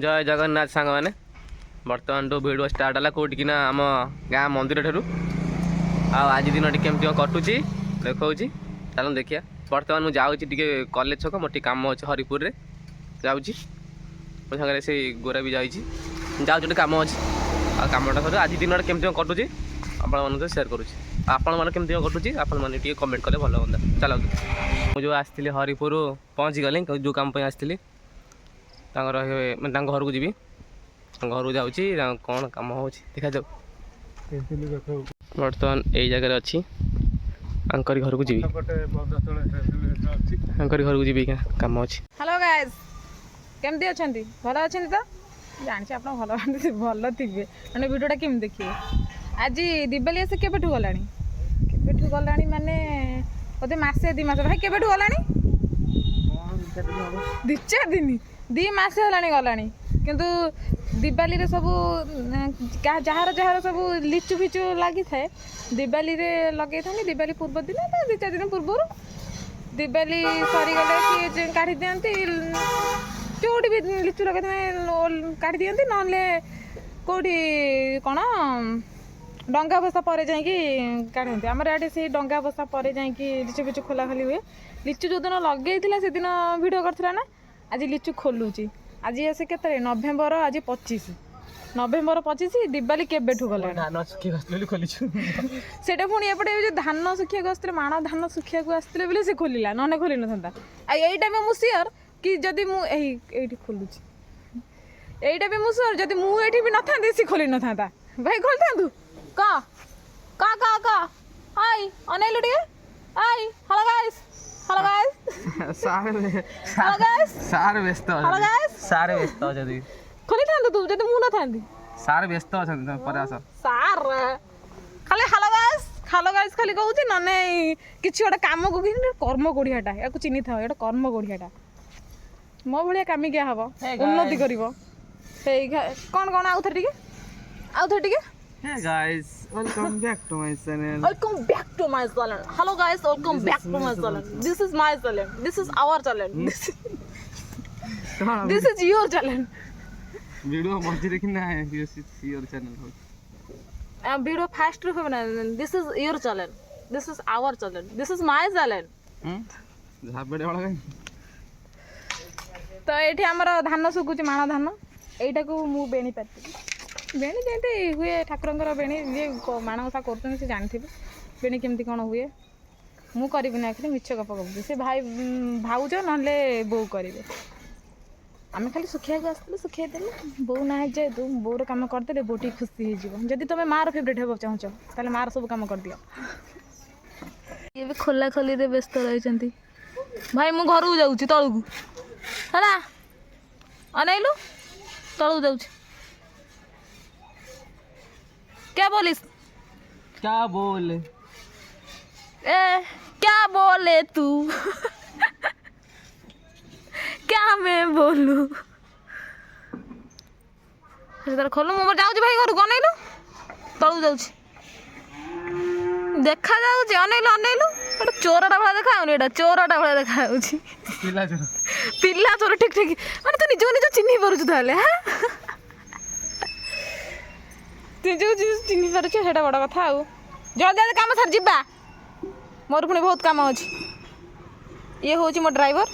जय जगन्नाथ सांग मैंने बर्तमान तो भिड स्टार्ट है कौटिकी ना आम गाँ मंदिर ठार आज दिन केमती कटुची देखा चलो देखिए बर्तमान मुझे जाऊँगी कॉलेज छक मोर कम अच्छे हरिपुर में जाऊँगी मो सागर से गोरा भी जाऊँ कम अच्छे कमटा सर आज दिन केमती कटुची आपण मैं सेयार करुँच आपण मैंने केमती कटुची आपण मैंने कमेंट कले भल हाँ चलो मुझे आसती हरिपुर पहुँची गली जो कम आसती मैं घर को जी घर को जाऊँगी कौन कम हो देखा जाऊ बर्तमान यही जगह अच्छी घर को जी घर को जी कम अच्छी। हेलो गाइस केमती अछंती भल अछंती तो जानछि आपण भल भल थिबे माने वीडियोटा केम देखिए आज दिवाली से केबेठु गलानी माने ओदे मासे दी मास भाई केबेठु गलानी दी चार दिन दी मास हलानी गलानी किंतु दिवाली रे सब जहार जहार सब लिचु फिचु लगी थाए दिवाली रे लगे थानी दिवाली पूर्व दिन दी चार दिन पूर्व दिवाली सरी गले कि काढ़ी दियंती जोटी भी लिचु लगे थाए काढ़ी दियंती नले कोठी कोन डंगा बसा पर जाइकी काढ़ती आमर आटे से डंगा बसा पर जाइकी लिचु फिचु खोला खोली हुए लिचु जो दिन लगे से दिन वीडियो करथिला ना आज लिचु खोलुची आज आसे केते नवेम्बर आज 25 नवेम्बर 25 दिवाली केबेठु गला धान सुखी गस्ते खोलीछु सेटा पुणी एपटे जो धान सुखिया गस्ते माण धान सुखिया को आस्ते बोले से खोलिला नने खोली न थांता आ एटा में मु सियर कि जदी मु एठी खोलुची एटा में मु सियर जदी मु एठी भी न थांती से खोली न थांता भाई खोल थांतु का का का का हाय अनेलु टिके hi hello guys hello guys सार व्यस्त हेलो गाइस सार व्यस्त अछदी खोली थांतु तू जदी मु न थांती सार व्यस्त अछन पर आस सार खाली हेलो गाइस खाली कहूची नने किछि ओटा काम को कि कर्म कोढ़ियाटा याको चिन्हि थाओ एटा कर्म कोढ़ियाटा मो भलिया कामी क्या हबो उन्नति करिवो हे कोन कोन आउ थे टिके Hey guys, welcome back to my channel. Welcome back to my channel. Hello guys, welcome back to my channel. This is my channel. This is our channel. This is your channel. Video मजे देखना है this is your channel. Video fast रे बना this is your channel. This is our channel. This is my channel. झाबेडे वाला गई तो एठी हमर धान सुकुची माण धान एटा को मु बेणी पाती बेणी जेते हुए ठाकुरंकर बेणी जे माणसा करछन से जानथिबे बेणी केमती कोन हुए मु करबि ना खाली मिछ गप गप से भाई भाउज नले बो करिवे आमे खाली सुखिया को आस्ते सुखिया देले बो ना जे तू बोर काम करते रे बोटी खुशी हे जीव जदी तमे मार फेवरेट हेबो चाहछ ताले मार सब काम कर दियो ये भी खोला खोली रे व्यस्त रहिचंती भाई मु घर को जाउची तळु को हला अनैलु तळु जाउची क्या बोलिस क्या बोले क्या बोले तू क्या मैं बोलू खोलू मु जाऊँ भाई घर को अनैलु तलू जाऊँ देखा जाऊँ अनैलु गोटे चोरटा भाया देखा चोरटा भाया देखा पिला चोर ठीक ठीक माने तू निज चिन्ह पारुଛୁ ताले हाँ तु जो चिन्ह पारुଛୁ सेटा बड़ कथा आउ जल्दी जल्दी काम सर जीवा मोर पुणी बहुत काम अच्छी ये हूँ मो ड्राइवर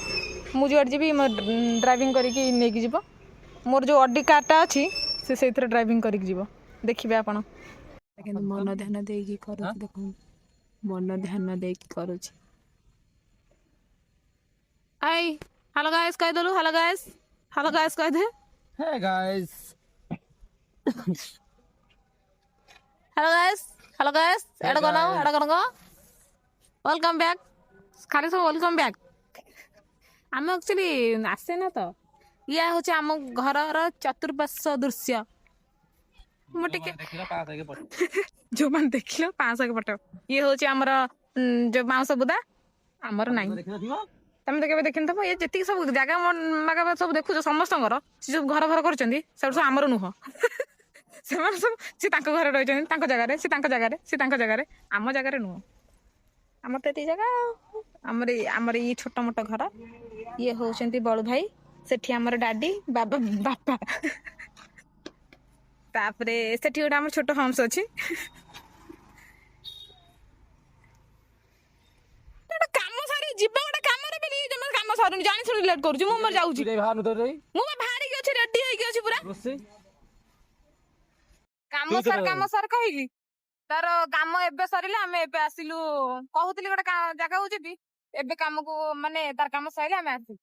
मुझे जी मो ड्राइविंग करके लेकिन जीव मोर जो अड्डी कारटा अच्छी से ड्राइविंग करके जीव देखिए आपण मन ध्यान देकी कर देख मन ध्यान देकी कर हाय हेलो गाइस कह दलु हेलो गाइस कह दे हे गाइस हेलो गाइस एडा कोन वेलकम बैक खाली सब वेलकम बैक आम एक्चुअली आसे ना तो या होचे आम घर चतुर्पार्श्व दृश्य मोटे जो मान देखिलो 500 के पट ये होचे हमर जो मांस बुदा हमर नाही तमे तो केबे देखिन थबो ये जति सब जगह मगा सब देखु समस्त घर जो घर घर करचंदी सब हमर नुह ସେମାନେ ସବୁ ସେ ତାଙ୍କ ଘରେ ରହିଛନ୍ତି ତାଙ୍କ ଜାଗାରେ ସେ ତାଙ୍କ ଜାଗାରେ ଆମ ଜାଗାରେ ନୁହଁ ଆମର ତ ଏତିକି ଜାଗା ଆମର ଏଇ ଛୋଟ ମୋଟ ଘର ଇଏ ହେଉଛନ୍ତି ବଳୁ ଭାଇ ସେଠି ଆମର ଡାଡି ବାବା ବାପା ତାପରେ ସେଠି ଗୋଟେ ଆମର ଛୋଟ ହମ୍ସ ଅଛି। ଗୋଟେ କାମ ସାରି ଯିବା ଗୋଟେ କାମରେ ବି ଜମା କାମ ସରୁନି ଜାଣି ଶୁଣି ଲେଟ୍ କରୁଛି ମୁଁ ମୋର ଯାଉଛି ମୁଁ ବା ବାହାରିକି ଅଛି ରେଡି ହେଇକି ଅଛି ପୁରା କାମ ସାର କହିଲି ତାର କାମ ଏବେ ସରିଲା ଆମେ ଏବେ ଆସିଲୁ କହୁଥିଲି ଗୋଟେ ଜାଗାକୁ ଯିବି ଏବେ କାମକୁ ମାନେ ତାର କାମ ସରିଲେ ଆମେ ଆସିଲୁ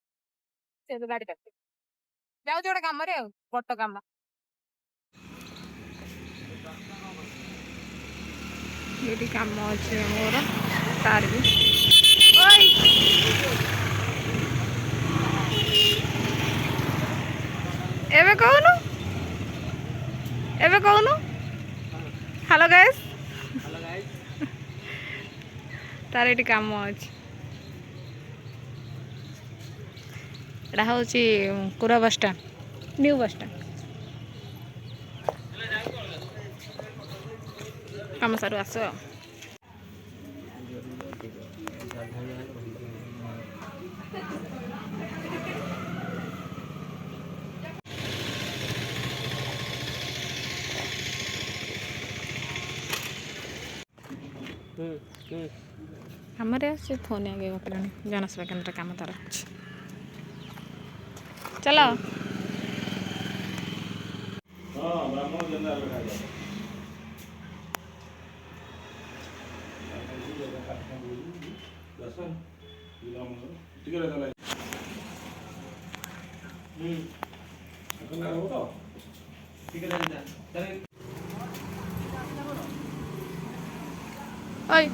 ସେ ଗାଡି ଟା ଯାଉଛି ଗୋଟେ କାମରେ ଆଉ ବଟ କାମ ଏଠି କାମ ଅଛି ମୋର ତାର ବି ଏବେ କହୁନୁ ହ୍ୟାଲୋ ଗାଇସ୍ ତାର ଏଠି କାମ ଅଛି ଏଟା ହଉଛି କୁରା ବସଷ୍ଟାଣ୍ଡ ନ୍ୟୁ ବସଷ୍ଟାଣ୍ଡ କାମ ସାରୁ ଆସ କାମରେ ସେ ଫୋନ୍ ଆଗେ ଗପିଲାଣି ଜନସେବା କେନ୍ଦ୍ର କାମ ତାର ଅଛି ଚାଲ ओए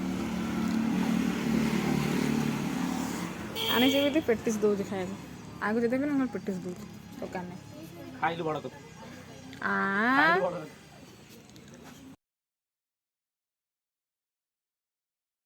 आने से भी पेटिस दौर खाएगा आगे देते ना पेटिस दूर दुकान में खाइलु बड़ तो आ